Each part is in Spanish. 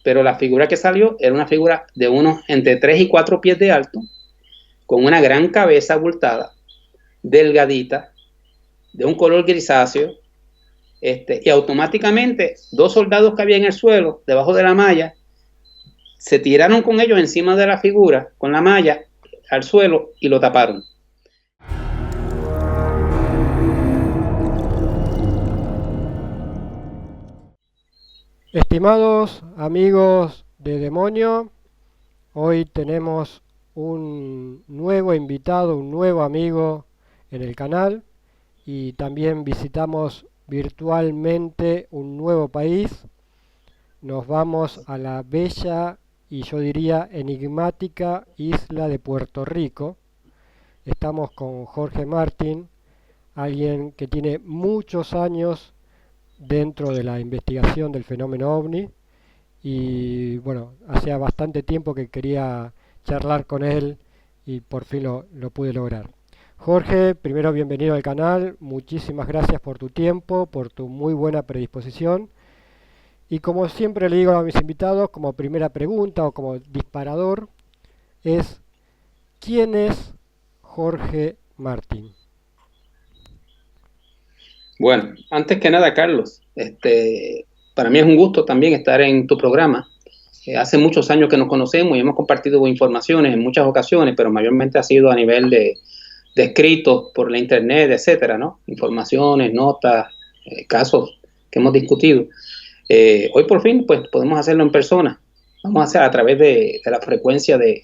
pero la figura que salió era una figura de unos entre 3 y 4 pies de alto, con una gran cabeza abultada, delgadita, de un color grisáceo, y automáticamente 2 soldados que había en el suelo, debajo de la malla, se tiraron con ellos encima de la figura, con la malla, al suelo y lo taparon. Estimados amigos de Demonio, hoy tenemos un nuevo invitado, un nuevo amigo en el canal y también visitamos virtualmente un nuevo país. Nos vamos a la bella y yo diría enigmática isla de Puerto Rico. Estamos con Jorge Martín, alguien que tiene muchos años dentro de la investigación del fenómeno OVNI y bueno, hacía bastante tiempo que quería charlar con él y por fin lo pude lograr. Jorge, primero bienvenido al canal, muchísimas gracias por tu tiempo, por tu muy buena predisposición y como siempre le digo a mis invitados, como primera pregunta o como disparador, es ¿quién es Jorge Martín? Bueno, antes que nada, Carlos, para mí es un gusto también estar en tu programa. Hace muchos años que nos conocemos y hemos compartido informaciones en muchas ocasiones, pero mayormente ha sido a nivel de escritos por la internet, etcétera, ¿no? Informaciones, notas, casos que hemos discutido. Hoy por fin, pues podemos hacerlo en persona. Vamos a hacer a través de la frecuencia de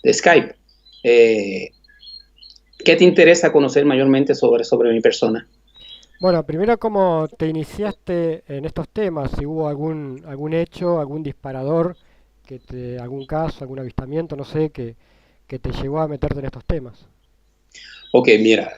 Skype. ¿Qué te interesa conocer mayormente sobre mi persona? Bueno, primero, ¿cómo te iniciaste en estos temas? Si hubo algún hecho, algún disparador, algún caso, algún avistamiento, no sé, que te llevó a meterte en estos temas. Ok, mira,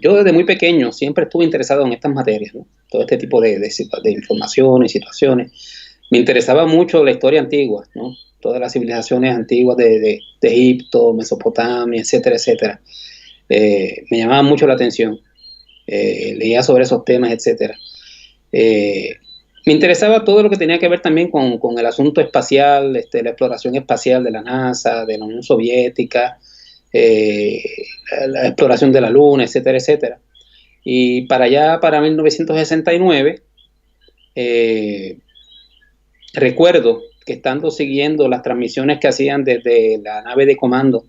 yo desde muy pequeño siempre estuve interesado en estas materias, ¿no? Todo este tipo de informaciones, situaciones. Me interesaba mucho la historia antigua, ¿no? Todas las civilizaciones antiguas de Egipto, Mesopotamia, etcétera, etcétera. Me llamaba mucho la atención. Leía sobre esos temas, etcétera. Eh, Me interesaba todo lo que tenía que ver también con el asunto espacial, la exploración espacial de la NASA, de la Unión Soviética, eh, la exploración de la Luna, etcétera, etcétera. Y para allá, para 1969, eh, recuerdo que estando siguiendo las transmisiones que hacían desde la nave de comando,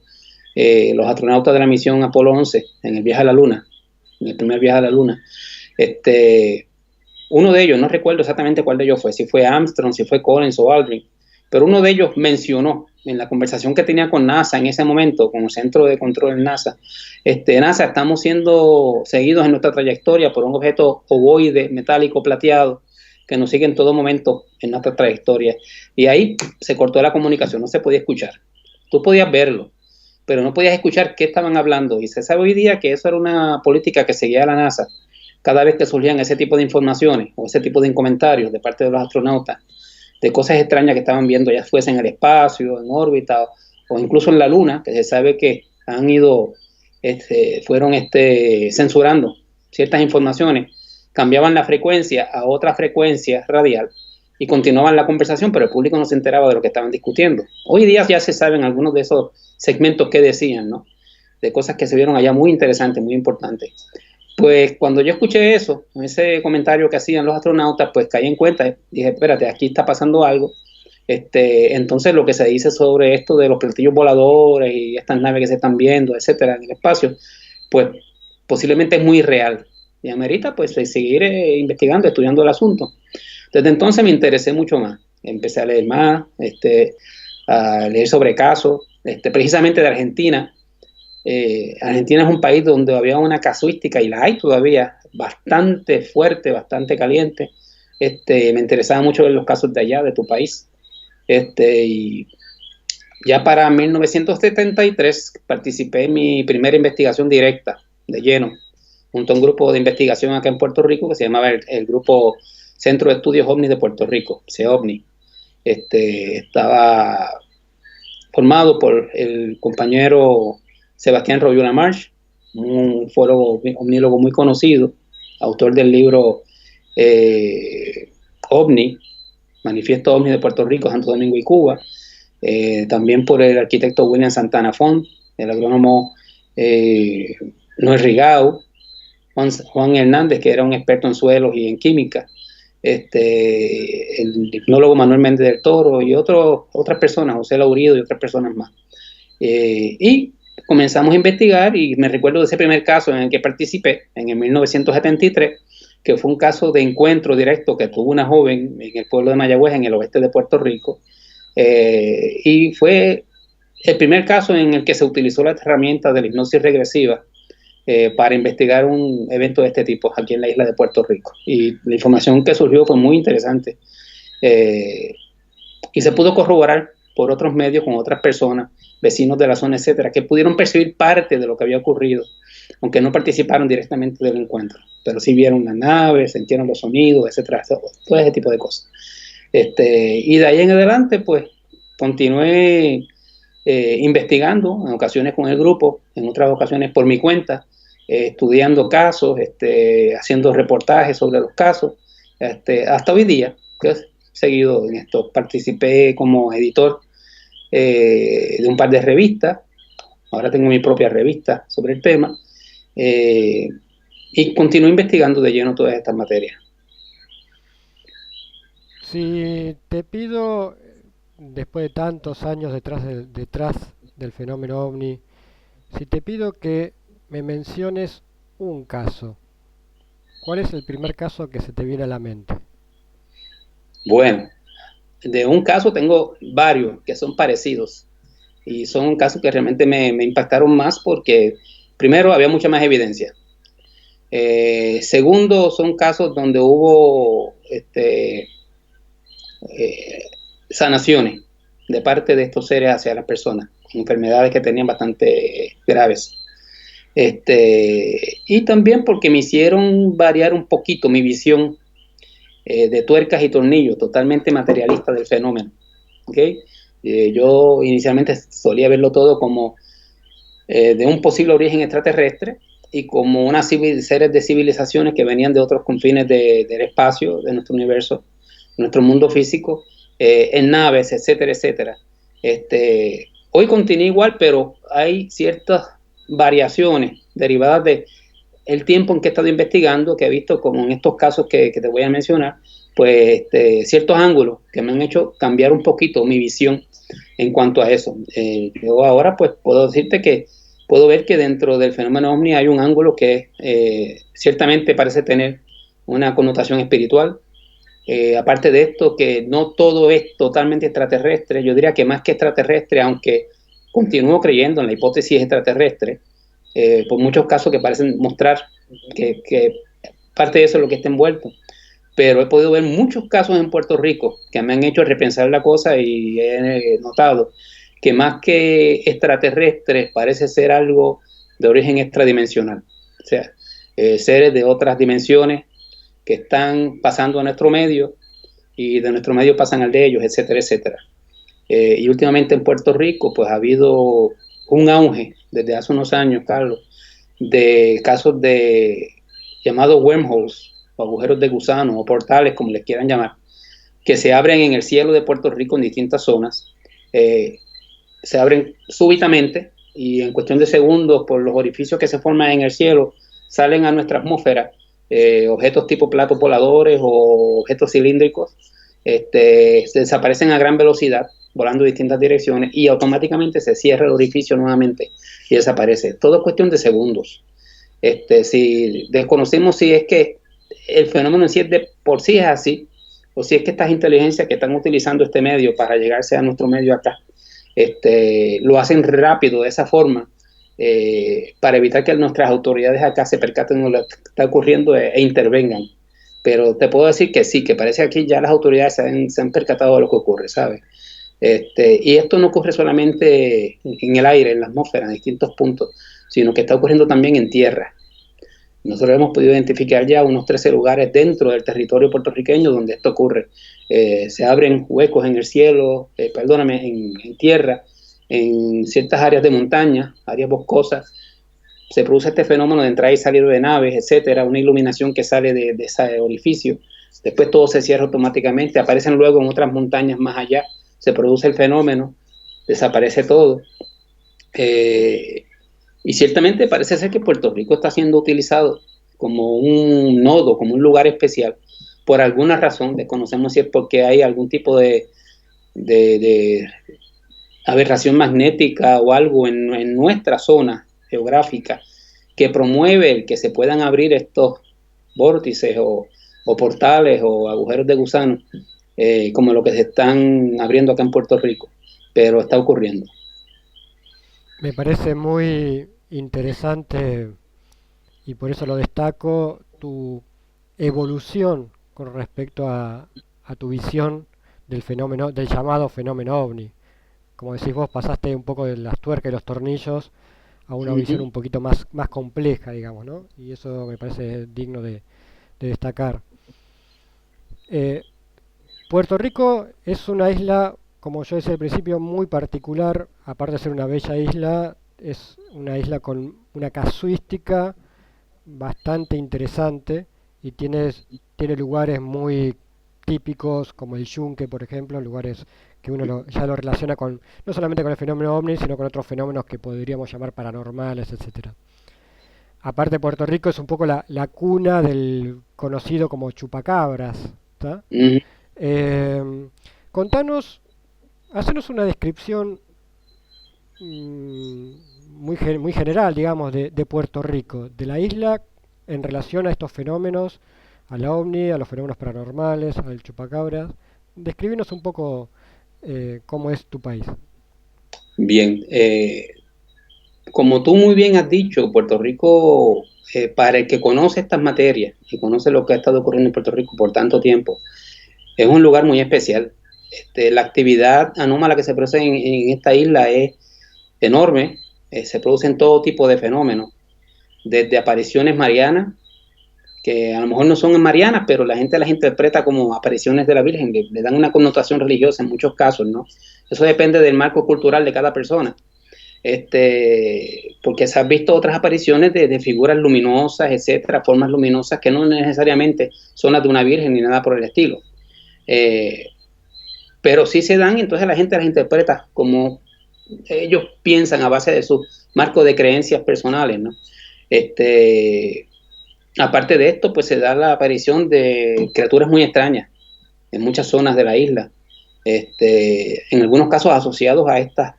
los astronautas de la misión Apolo 11 en el viaje a la Luna, en el primer viaje a la Luna, este, uno de ellos, no recuerdo exactamente cuál de ellos fue, si fue Armstrong, si fue Collins o Aldrin, pero uno de ellos mencionó en la conversación que tenía con NASA en ese momento, con el centro de control en NASA, NASA, estamos siendo seguidos en nuestra trayectoria por un objeto ovoide, metálico, plateado, que nos sigue en todo momento en nuestra trayectoria. Y ahí se cortó la comunicación, no se podía escuchar. Tú podías verlo, pero no podías escuchar qué estaban hablando. Y se sabe hoy día que eso era una política que seguía la NASA cada vez que surgían ese tipo de informaciones o ese tipo de comentarios de parte de los astronautas, de cosas extrañas que estaban viendo, ya fuese en el espacio, en órbita o incluso en la Luna, que se sabe que han ido, fueron censurando ciertas informaciones, cambiaban la frecuencia a otra frecuencia radial y continuaban la conversación, pero el público no se enteraba de lo que estaban discutiendo. Hoy día ya se saben algunos de esos segmentos que decían, ¿no? De cosas que se vieron allá muy interesantes, muy importantes. Pues cuando yo escuché eso, ese comentario que hacían los astronautas, pues caí en cuenta, dije, espérate, aquí está pasando algo. Entonces lo que se dice sobre esto de los platillos voladores y estas naves que se están viendo, etcétera, en el espacio, pues posiblemente es muy real. Y amerita pues seguir investigando, estudiando el asunto. Desde entonces me interesé mucho más. Empecé a leer más, a leer sobre casos, precisamente de Argentina. Argentina es un país donde había una casuística, y la hay todavía, bastante fuerte, bastante caliente. Me interesaba mucho ver los casos de allá, de tu país. Y ya para 1973 participé en mi primera investigación directa, de lleno, junto a un grupo de investigación acá en Puerto Rico que se llamaba el Grupo Centro de Estudios OVNI de Puerto Rico, CEOVNI. Estaba formado por el compañero Sebastián Royuna March, un ufólogo, omnílogo muy conocido, autor del libro OVNI, Manifiesto OVNI de Puerto Rico, Santo Domingo y Cuba, también por el arquitecto William Santana Font, el agrónomo Noel Rigau, Juan Hernández, que era un experto en suelos y en química, el hipnólogo Manuel Méndez del Toro y otras personas, José Laurido y otras personas más. Y comenzamos a investigar y me recuerdo de ese primer caso en el que participé en el 1973, que fue un caso de encuentro directo que tuvo una joven en el pueblo de Mayagüez, en el oeste de Puerto Rico, y fue el primer caso en el que se utilizó la herramienta de la hipnosis regresiva para investigar un evento de este tipo aquí en la isla de Puerto Rico. Y la información que surgió fue muy interesante y se pudo corroborar por otros medios con otras personas, vecinos de la zona, etcétera, que pudieron percibir parte de lo que había ocurrido, aunque no participaron directamente del encuentro, pero sí vieron la nave, sintieron los sonidos, etcétera, todo ese tipo de cosas. Y de ahí en adelante, pues, continué investigando, en ocasiones con el grupo, en otras ocasiones por mi cuenta, estudiando casos, haciendo reportajes sobre los casos, hasta hoy día, que he seguido en esto. Participé como editor de un par de revistas, ahora tengo mi propia revista sobre el tema, y continúo investigando de lleno todas estas materias. Si te pido, después de tantos años detrás del fenómeno ovni, si te pido que me menciones un caso, ¿cuál es el primer caso que se te viene a la mente? Bueno, de un caso tengo varios que son parecidos y son casos que realmente me impactaron más porque primero había mucha más evidencia. Segundo, son casos donde hubo sanaciones de parte de estos seres hacia las personas, enfermedades que tenían bastante graves. Y también porque me hicieron variar un poquito mi visión de tuercas y tornillos, totalmente materialista del fenómeno. ¿Okay? Yo inicialmente solía verlo todo como de un posible origen extraterrestre y como unas series de civilizaciones que venían de otros confines del espacio, de nuestro universo, nuestro mundo físico, en naves, etcétera, etcétera. Hoy continúa igual, pero hay ciertas variaciones derivadas de el tiempo en que he estado investigando, que he visto como en estos casos que te voy a mencionar, pues ciertos ángulos que me han hecho cambiar un poquito mi visión en cuanto a eso. Yo ahora pues puedo decirte que puedo ver que dentro del fenómeno ovni hay un ángulo que ciertamente parece tener una connotación espiritual. Aparte de esto, que no todo es totalmente extraterrestre, yo diría que más que extraterrestre, aunque continúo creyendo en la hipótesis extraterrestre, por muchos casos que parecen mostrar que parte de eso es lo que está envuelto. Pero he podido ver muchos casos en Puerto Rico que me han hecho repensar la cosa y he notado que más que extraterrestre parece ser algo de origen extradimensional. O sea, seres de otras dimensiones que están pasando a nuestro medio y de nuestro medio pasan al de ellos, etcétera, etcétera. Y últimamente en Puerto Rico pues ha habido un auge desde hace unos años, Carlos, de casos de llamados wormholes, o agujeros de gusano, o portales, como les quieran llamar, que se abren en el cielo de Puerto Rico en distintas zonas. Se abren súbitamente y en cuestión de segundos, por los orificios que se forman en el cielo, salen a nuestra atmósfera objetos tipo platos voladores o objetos cilíndricos, se desaparecen a gran velocidad, volando en distintas direcciones, y automáticamente se cierra el orificio nuevamente y desaparece. Todo es cuestión de segundos. Si desconocemos si es que el fenómeno en sí de por sí es así, o si es que estas inteligencias que están utilizando este medio para llegarse a nuestro medio acá, lo hacen rápido de esa forma, para evitar que nuestras autoridades acá se percaten de lo que está ocurriendo e intervengan. Pero te puedo decir que sí, que parece que aquí ya las autoridades se han percatado de lo que ocurre, ¿sabes? Y esto no ocurre solamente en el aire, en la atmósfera, en distintos puntos, sino que está ocurriendo también en tierra. Nosotros hemos podido identificar ya unos 13 lugares dentro del territorio puertorriqueño donde esto ocurre. Se abren huecos en el cielo, en tierra, en ciertas áreas de montaña, áreas boscosas. Se produce este fenómeno de entrada y salida de naves, etcétera, una iluminación que sale de ese orificio. después todo se cierra automáticamente, aparecen luego en otras montañas más allá, se produce el fenómeno, desaparece todo. Y ciertamente parece ser que Puerto Rico está siendo utilizado como un nodo, como un lugar especial, por alguna razón, desconocemos si es porque hay algún tipo de aberración magnética o algo en nuestra zona geográfica que promueve el que se puedan abrir estos vórtices o portales o agujeros de gusano, como lo que se están abriendo acá en Puerto Rico, pero está ocurriendo. Me parece muy interesante y por eso lo destaco, tu evolución con respecto a tu visión del fenómeno, del llamado fenómeno ovni. Como decís vos, pasaste un poco de las tuercas y los tornillos a una visión un poquito más compleja, digamos, ¿no? Y eso me parece digno de destacar. Eh, Puerto Rico es una isla, como yo decía al principio, muy particular. Aparte de ser una bella isla, es una isla con una casuística bastante interesante y tiene lugares muy típicos como el Yunque, por ejemplo, lugares que ya lo relaciona con no solamente con el fenómeno ovni, sino con otros fenómenos que podríamos llamar paranormales, etcétera. Aparte, Puerto Rico es un poco la cuna del conocido como chupacabras. ¿Tá? Uh-huh. Eh, Contanos, hacenos una descripción mm, muy general, digamos, de Puerto Rico, de la isla en relación a estos fenómenos, a la ovni, a los fenómenos paranormales, al chupacabras. Describinos un poco cómo es tu país. Bien, como tú muy bien has dicho, Puerto Rico, para el que conoce estas materias y conoce lo que ha estado ocurriendo en Puerto Rico por tanto tiempo, es un lugar muy especial. La actividad anómala que se produce en esta isla es enorme, se producen todo tipo de fenómenos, desde apariciones marianas, que a lo mejor no son en marianas, pero la gente las interpreta como apariciones de la Virgen, le dan una connotación religiosa en muchos casos, ¿no? Eso depende del marco cultural de cada persona. Porque se han visto otras apariciones de figuras luminosas, etcétera, formas luminosas que no necesariamente son las de una virgen ni nada por el estilo. Pero sí se dan, entonces la gente las interpreta como ellos piensan a base de su marco de creencias personales, ¿no? Aparte de esto, pues se da la aparición de criaturas muy extrañas en muchas zonas de la isla, en algunos casos asociados a estas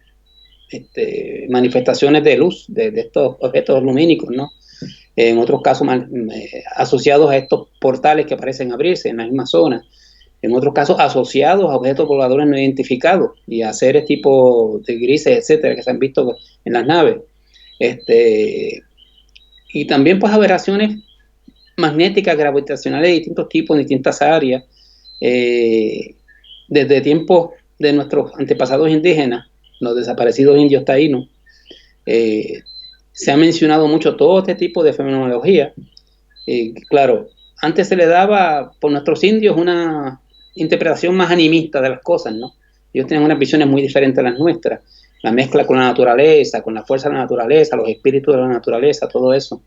manifestaciones de luz de estos objetos lumínicos, ¿no? En otros casos asociados a estos portales que parecen abrirse en la misma zona, en otros casos asociados a objetos voladores no identificados y a seres tipo de grises, etcétera, que se han visto en las naves. Y también pues aberraciones magnéticas, gravitacionales de distintos tipos, en distintas áreas, desde tiempos de nuestros antepasados indígenas, los desaparecidos indios taínos. Se ha mencionado mucho todo este tipo de fenomenología. Claro, antes se le daba por nuestros indios una interpretación más animista de las cosas, ¿no? Ellos tenían unas visiones muy diferentes a las nuestras. La mezcla con la naturaleza, con la fuerza de la naturaleza, los espíritus de la naturaleza, todo eso.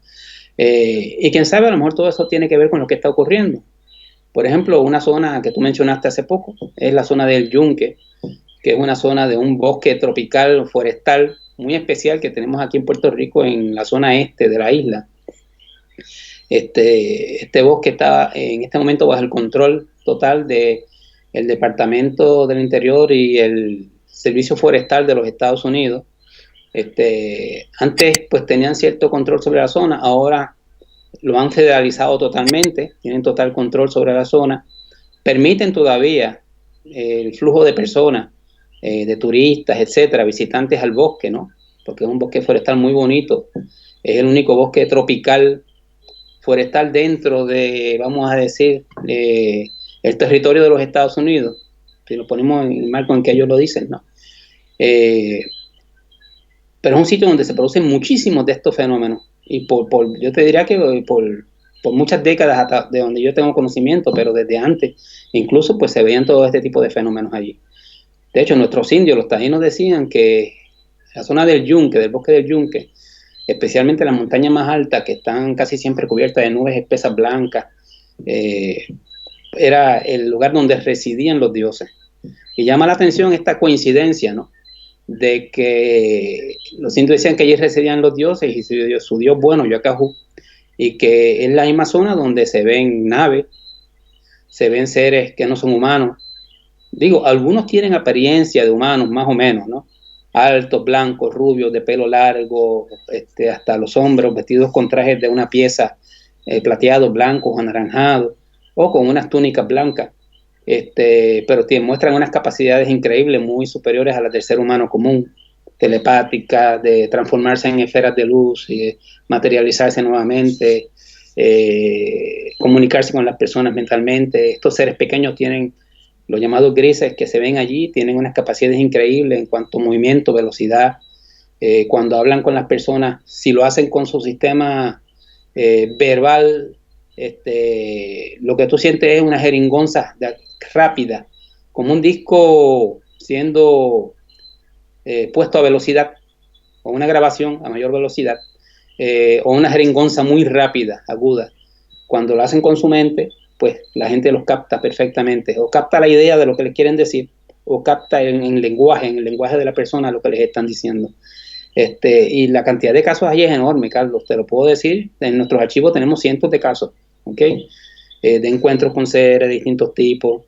Y quién sabe, a lo mejor todo eso tiene que ver con lo que está ocurriendo. Por ejemplo, una zona que tú mencionaste hace poco es la zona del Yunque, que es una zona de un bosque tropical forestal muy especial que tenemos aquí en Puerto Rico, en la zona este de la isla. Este bosque está en este momento bajo el control total del Departamento del Interior y el Servicio Forestal de los Estados Unidos. Antes pues tenían cierto control sobre la zona, ahora lo han federalizado totalmente, tienen total control sobre la zona, permiten todavía el flujo de personas, de turistas, etcétera, visitantes al bosque, ¿no? Porque es un bosque forestal muy bonito, es el único bosque tropical forestal dentro de, vamos a decir, el territorio de los Estados Unidos, si lo ponemos en el marco en que ellos lo dicen, ¿no? Pero es un sitio donde se producen muchísimos de estos fenómenos, y yo te diría que por muchas décadas hasta de donde yo tengo conocimiento, pero desde antes, incluso pues se veían todo este tipo de fenómenos allí. De hecho, nuestros indios, los taínos, decían que la zona del Yunque, del bosque del Yunque, especialmente las montañas más altas, que están casi siempre cubiertas de nubes espesas blancas, era el lugar donde residían los dioses. Y llama la atención esta coincidencia, ¿no? De que los indios decían que allí residían los dioses y su dios bueno, Yacajú, y que es la misma zona donde se ven naves, se ven seres que no son humanos. Digo, algunos tienen apariencia de humanos, más o menos, ¿no? Altos, blancos, rubios, de pelo largo, hasta los hombres vestidos con trajes de una pieza plateados, blancos, anaranjados, o con unas túnicas blancas. Pero muestran unas capacidades increíbles, muy superiores a las del ser humano común, telepática, de transformarse en esferas de luz, y materializarse nuevamente, comunicarse con las personas mentalmente. Estos seres pequeños tienen los llamados grises que se ven allí, tienen unas capacidades increíbles en cuanto a movimiento, velocidad. Cuando hablan con las personas, si lo hacen con su sistema verbal, lo que tú sientes es una jeringonza rápida, como un disco siendo puesto a velocidad, o una grabación a mayor velocidad, o una jeringonza muy rápida, aguda. Cuando lo hacen con su mente, pues la gente los capta perfectamente, o capta la idea de lo que les quieren decir, o capta en el lenguaje de la persona lo que les están diciendo. Y la cantidad de casos allí es enorme, Carlos, te lo puedo decir. En nuestros archivos tenemos cientos de casos, ¿ok? De encuentros con seres de distintos tipos,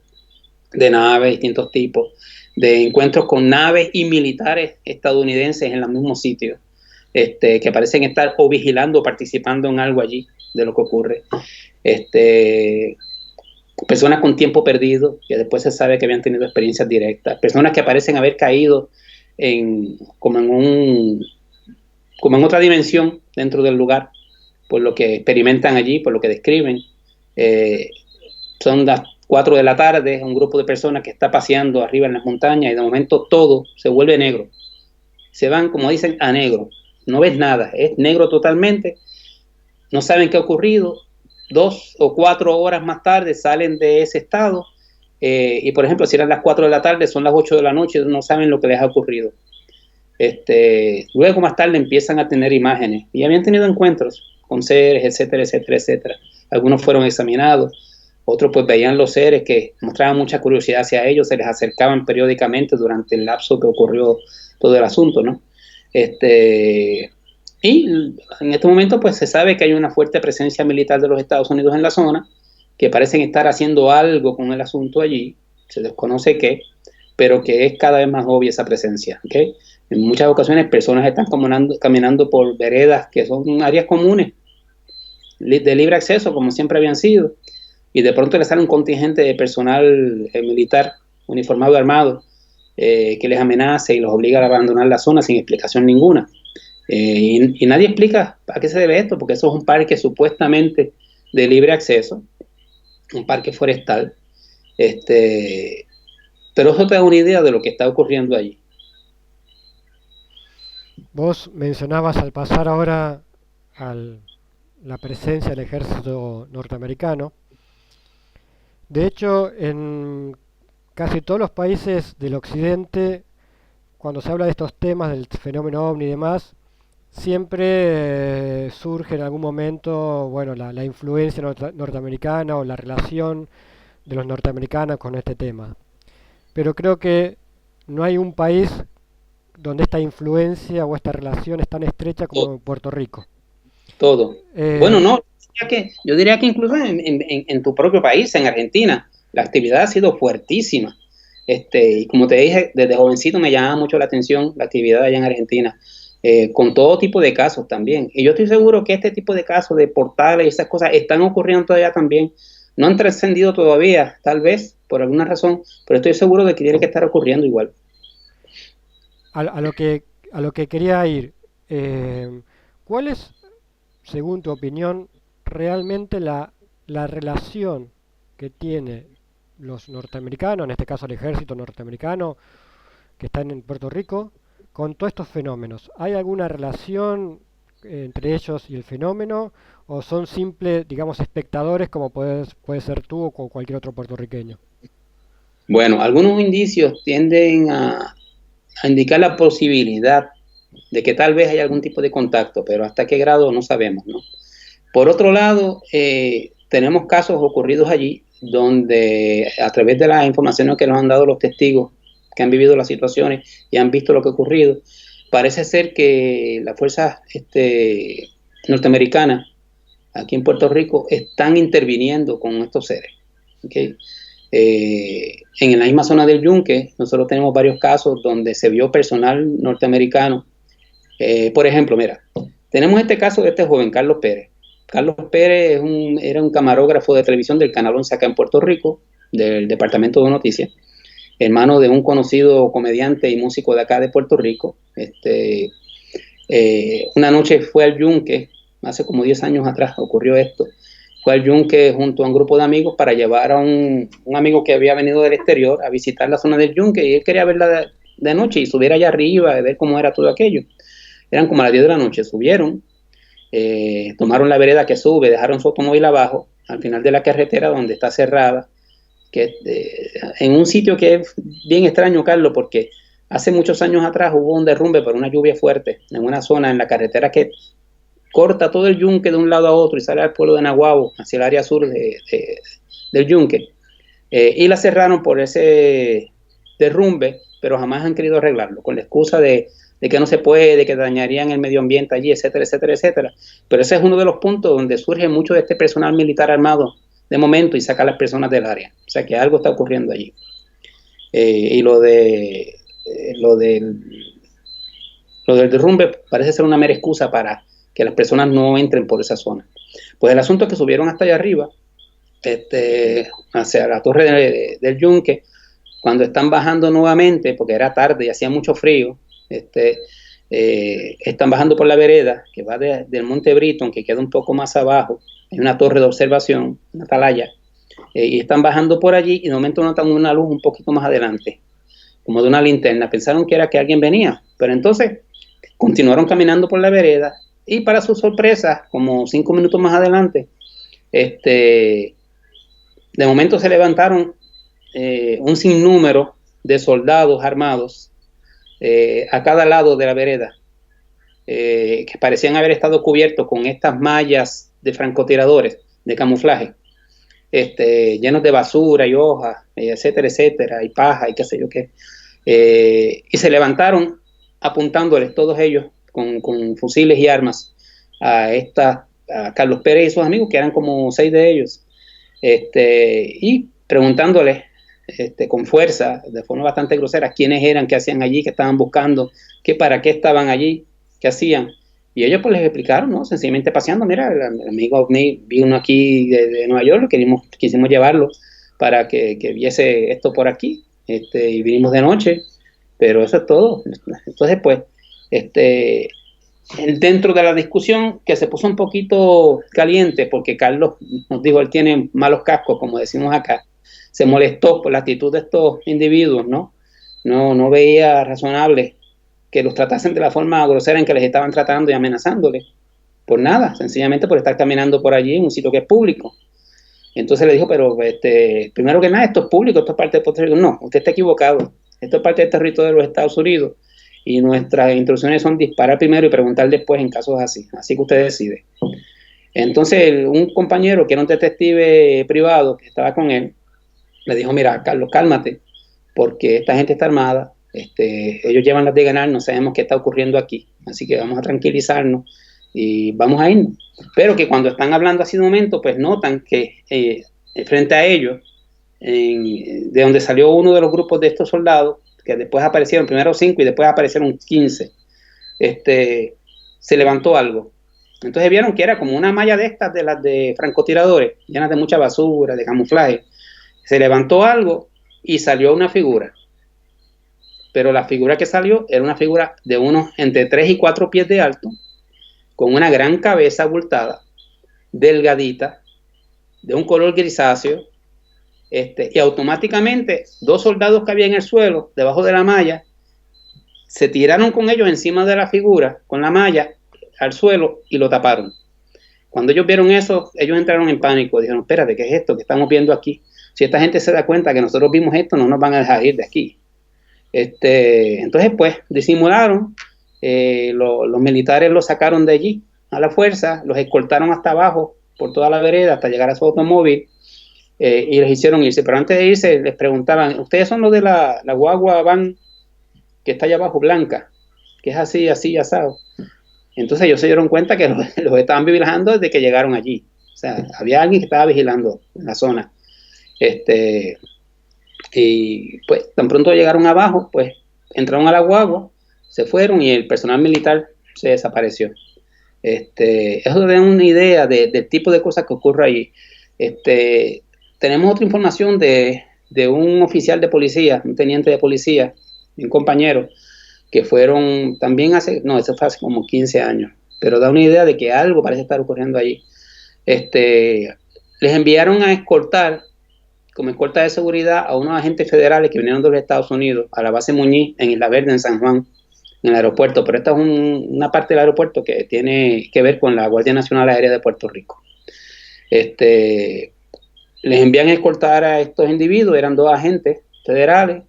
de naves de distintos tipos, de encuentros con naves y militares estadounidenses en los mismos sitios, que parecen estar o vigilando o participando en algo allí de lo que ocurre. Personas con tiempo perdido, que después se sabe que habían tenido experiencias directas, personas que parecen haber caído como en otra dimensión dentro del lugar, por lo que experimentan allí, por lo que describen. Son las 4 de la tarde, un grupo de personas que está paseando arriba en las montañas y de momento todo se vuelve negro. Se van, como dicen, a negro. No ves nada, es negro totalmente. No saben qué ha ocurrido. 2 o 4 horas más tarde salen de ese estado y, por ejemplo, si eran las 4 de la tarde, son las 8 de la noche, no saben lo que les ha ocurrido. Luego, más tarde, empiezan a tener imágenes y habían tenido encuentros con seres, etcétera, etcétera, etcétera. Algunos fueron examinados, otros pues veían los seres que mostraban mucha curiosidad hacia ellos, se les acercaban periódicamente durante el lapso que ocurrió todo el asunto, ¿no? Y en este momento pues se sabe que hay una fuerte presencia militar de los Estados Unidos en la zona, que parecen estar haciendo algo con el asunto allí, se desconoce qué, pero que es cada vez más obvia esa presencia, ¿okay? En muchas ocasiones personas están caminando por veredas que son áreas comunes, de libre acceso, como siempre habían sido, y de pronto les sale un contingente de personal militar, uniformado, armado, que les amenaza y los obliga a abandonar la zona sin explicación ninguna. Y nadie explica a qué se debe esto, porque eso es un parque supuestamente de libre acceso, un parque forestal, pero eso te da una idea de lo que está ocurriendo allí. Vos mencionabas al pasar ahora la presencia del ejército norteamericano. De hecho, en casi todos los países del occidente, cuando se habla de estos temas del fenómeno ovni y demás, siempre surge en algún momento, bueno, la influencia norteamericana o la relación de los norteamericanos con este tema. Pero creo que no hay un país donde esta influencia o esta relación es tan estrecha como en Puerto Rico. Todo. Bueno, no, yo diría que incluso en tu propio país, en Argentina, la actividad ha sido fuertísima. Y como te dije, desde jovencito me llamaba mucho la atención la actividad allá en Argentina, con todo tipo de casos también. Y yo estoy seguro que este tipo de casos de portales y esas cosas están ocurriendo todavía también. No han trascendido todavía, tal vez, por alguna razón, pero estoy seguro de que tiene que estar ocurriendo igual. A lo que quería ir, ¿cuál es, según tu opinión, realmente la relación que tiene los norteamericanos, en este caso el ejército norteamericano que está en Puerto Rico, con todos estos fenómenos? ¿Hay alguna relación entre ellos y el fenómeno o son simples, digamos, espectadores como puede ser tú o cualquier otro puertorriqueño? Bueno, algunos indicios tienden a indicar la posibilidad de que tal vez haya algún tipo de contacto, pero hasta qué grado no sabemos, ¿no? Por otro lado, tenemos casos ocurridos allí donde a través de las informaciones que nos han dado los testigos que han vivido las situaciones y han visto lo que ha ocurrido, parece ser que las fuerzas norteamericanas aquí en Puerto Rico están interviniendo con estos seres. ¿Okay? En la misma zona del Yunque, nosotros tenemos varios casos donde se vio personal norteamericano. Por ejemplo, mira, tenemos este caso de este joven, Carlos Pérez. Carlos Pérez era un camarógrafo de televisión del Canal 11 acá en Puerto Rico, del Departamento de Noticias, hermano de un conocido comediante y músico de acá de Puerto Rico. Una noche fue al Yunque, hace como 10 años atrás ocurrió esto, fue al Yunque junto a un grupo de amigos para llevar a un amigo que había venido del exterior a visitar la zona del Yunque, y él quería verla de noche y subir allá arriba y ver cómo era todo aquello. Eran como a las 10 de la noche, subieron, tomaron la vereda que sube, dejaron su automóvil abajo, al final de la carretera donde está cerrada, que en un sitio que es bien extraño, Carlos, porque hace muchos años atrás hubo un derrumbe por una lluvia fuerte en una zona en la carretera que corta todo el Yunque de un lado a otro y sale al pueblo de Naguabo, hacia el área sur del Yunque, y la cerraron por ese derrumbe, pero jamás han querido arreglarlo, con la excusa de que no se puede, de que dañarían el medio ambiente allí, etcétera, etcétera, etcétera. Pero ese es uno de los puntos donde surge mucho de este personal militar armado de momento y saca a las personas del área. O sea que algo está ocurriendo allí. Y lo del derrumbe parece ser una mera excusa para que las personas no entren por esa zona. Pues el asunto es que subieron hasta allá arriba, hacia la torre del Yunque, cuando están bajando nuevamente, porque era tarde y hacía mucho frío, están bajando por la vereda que va del Monte Britton, que queda un poco más abajo, hay una torre de observación, una atalaya, y están bajando por allí y de momento notan una luz un poquito más adelante, como de una linterna. Pensaron que era que alguien venía, pero entonces continuaron caminando por la vereda y para su sorpresa, como 5 minutos más adelante, de momento se levantaron un sinnúmero de soldados armados a cada lado de la vereda, que parecían haber estado cubiertos con estas mallas de francotiradores de camuflaje, llenos de basura y hojas, etcétera, etcétera, y paja y qué sé yo qué. Y se levantaron apuntándoles todos ellos con fusiles y armas a Carlos Pérez y sus amigos, que eran como 6 de ellos, y preguntándoles con fuerza, de forma bastante grosera, quiénes eran, qué hacían allí, qué estaban buscando, para qué estaban allí, qué hacían. Y ellos pues les explicaron, ¿no? Sencillamente paseando. Mira, el amigo OVNI vino aquí de Nueva York, quisimos llevarlo para que viese esto por aquí, y vinimos de noche, pero eso es todo. Entonces pues, dentro de la discusión, que se puso un poquito caliente, porque Carlos nos dijo, él tiene malos cascos, como decimos acá, se molestó por la actitud de estos individuos, ¿no? No veía razonable que los tratasen de la forma grosera en que les estaban tratando y amenazándoles, por nada, sencillamente por estar caminando por allí en un sitio que es público. Entonces le dijo, pero primero que nada, esto es público, esto es parte de Puerto Rico. No, usted está equivocado, esto es parte del territorio de los Estados Unidos y nuestras instrucciones son disparar primero y preguntar después en casos así que usted decide. Entonces un compañero que era un detective privado que estaba con él, le dijo, mira, Carlos, cálmate, porque esta gente está armada, ellos llevan las de ganar, no sabemos qué está ocurriendo aquí, así que vamos a tranquilizarnos y vamos a irnos. Pero que cuando están hablando así de momento, pues notan que frente a ellos, de donde salió uno de los grupos de estos soldados, que después aparecieron primero 5 y después aparecieron 15, se levantó algo. Entonces vieron que era como una malla de estas, de las de francotiradores, llenas de mucha basura, de camuflaje. Se levantó algo y salió una figura. Pero la figura que salió era una figura de unos entre 3 y 4 pies de alto, con una gran cabeza abultada, delgadita, de un color grisáceo, y automáticamente 2 soldados que había en el suelo, debajo de la malla, se tiraron con ellos encima de la figura, con la malla, al suelo y lo taparon. Cuando ellos vieron eso, ellos entraron en pánico, dijeron, espérate, ¿qué es esto que estamos viendo aquí? Si esta gente se da cuenta que nosotros vimos esto, no nos van a dejar ir de aquí. Entonces, pues, disimularon, los militares los sacaron de allí a la fuerza, los escoltaron hasta abajo, por toda la vereda, hasta llegar a su automóvil, y les hicieron irse. Pero antes de irse les preguntaban, ¿ustedes son los de la guagua van que está allá abajo, blanca? Que es así, así, asado. Entonces ellos se dieron cuenta que los estaban vigilando desde que llegaron allí. O sea, había alguien que estaba vigilando en la zona. Y pues tan pronto llegaron abajo, pues entraron a la guagua, se fueron y el personal militar se desapareció. Eso da una idea del tipo de cosas que ocurre ahí. Tenemos otra información de un oficial de policía, un teniente de policía, un compañero, que fueron también eso fue hace como 15 años, pero da una idea de que algo parece estar ocurriendo allí. Les enviaron a escoltar, como escolta de seguridad, a unos agentes federales que vinieron de los Estados Unidos, a la base Muñiz, en Isla Verde, en San Juan, en el aeropuerto, pero esta es una parte del aeropuerto que tiene que ver con la Guardia Nacional Aérea de Puerto Rico. Les envían a escoltar a estos individuos, eran 2 agentes federales.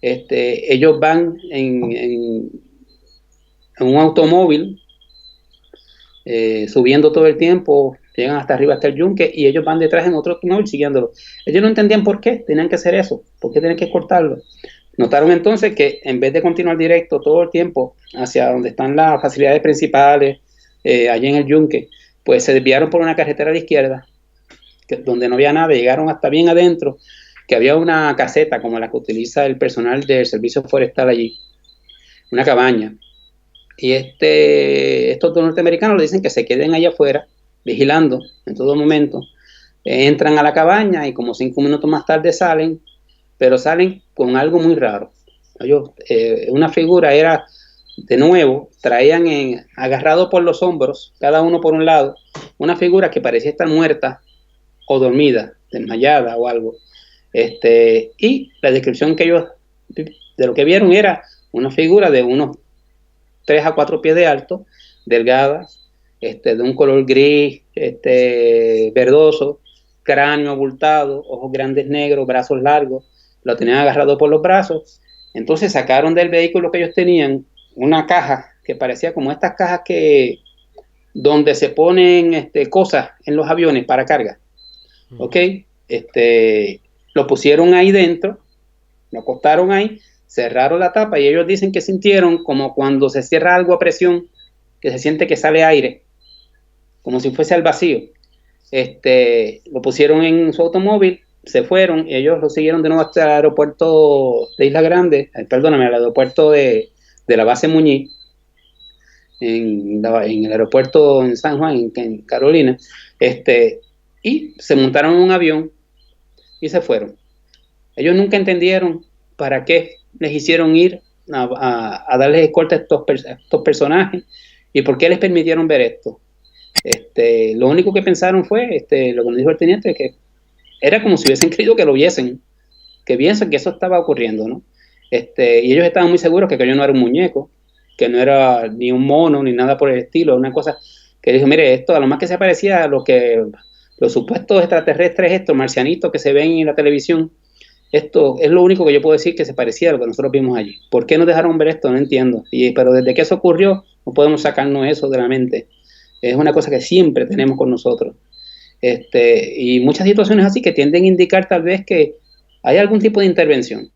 Ellos van en un automóvil, subiendo todo el tiempo, llegan hasta arriba, hasta el yunque, y ellos van detrás en otro automóvil siguiéndolo. Ellos no entendían por qué tenían que hacer eso, por qué tenían que escoltarlo. Notaron entonces que en vez de continuar directo todo el tiempo hacia donde están las facilidades principales, allí en el yunque, pues se desviaron por una carretera a la izquierda, donde no había nada, llegaron hasta bien adentro, que había una caseta como la que utiliza el personal del servicio forestal allí, una cabaña. Y estos 2 norteamericanos le dicen que se queden allá afuera, vigilando en todo momento. Entran a la cabaña y como 5 minutos más tarde salen, pero salen con algo muy raro. Una figura era, de nuevo, traían agarrado por los hombros, cada uno por un lado, una figura que parecía estar muerta o dormida, desmayada o algo. Y la descripción que ellos de lo que vieron era una figura de unos 3 a 4 pies de alto, delgada, de un color gris, verdoso, cráneo abultado, ojos grandes negros, brazos largos, lo tenían agarrado por los brazos. Entonces sacaron del vehículo que ellos tenían una caja que parecía como estas cajas donde se ponen cosas en los aviones para carga. ¿Ok? Lo pusieron ahí dentro, lo acostaron ahí, cerraron la tapa y ellos dicen que sintieron como cuando se cierra algo a presión, que se siente que sale aire, como si fuese al vacío. Lo pusieron en su automóvil, se fueron y ellos lo siguieron de nuevo hasta el aeropuerto de Isla Grande, al aeropuerto de la base Muñiz, en el aeropuerto en San Juan, en Carolina, y se montaron en un avión y se fueron. Ellos nunca entendieron para qué les hicieron ir a darles escolta a estos personajes y por qué les permitieron ver esto. Lo único que pensaron fue, lo que nos dijo el teniente, que era como si hubiesen creído que lo viesen, que viesen que eso estaba ocurriendo, ¿no? Y ellos estaban muy seguros que aquello no era un muñeco, que no era ni un mono, ni nada por el estilo, una cosa que dijo, mire, esto a lo más que se parecía a los supuestos extraterrestres, estos marcianitos que se ven en la televisión. Esto es lo único que yo puedo decir que se parecía a lo que nosotros vimos allí. ¿Por qué nos dejaron ver esto? No entiendo. Pero desde que eso ocurrió, no podemos sacarnos eso de la mente. Es una cosa que siempre tenemos con nosotros. Y muchas situaciones así que tienden a indicar tal vez que hay algún tipo de intervención.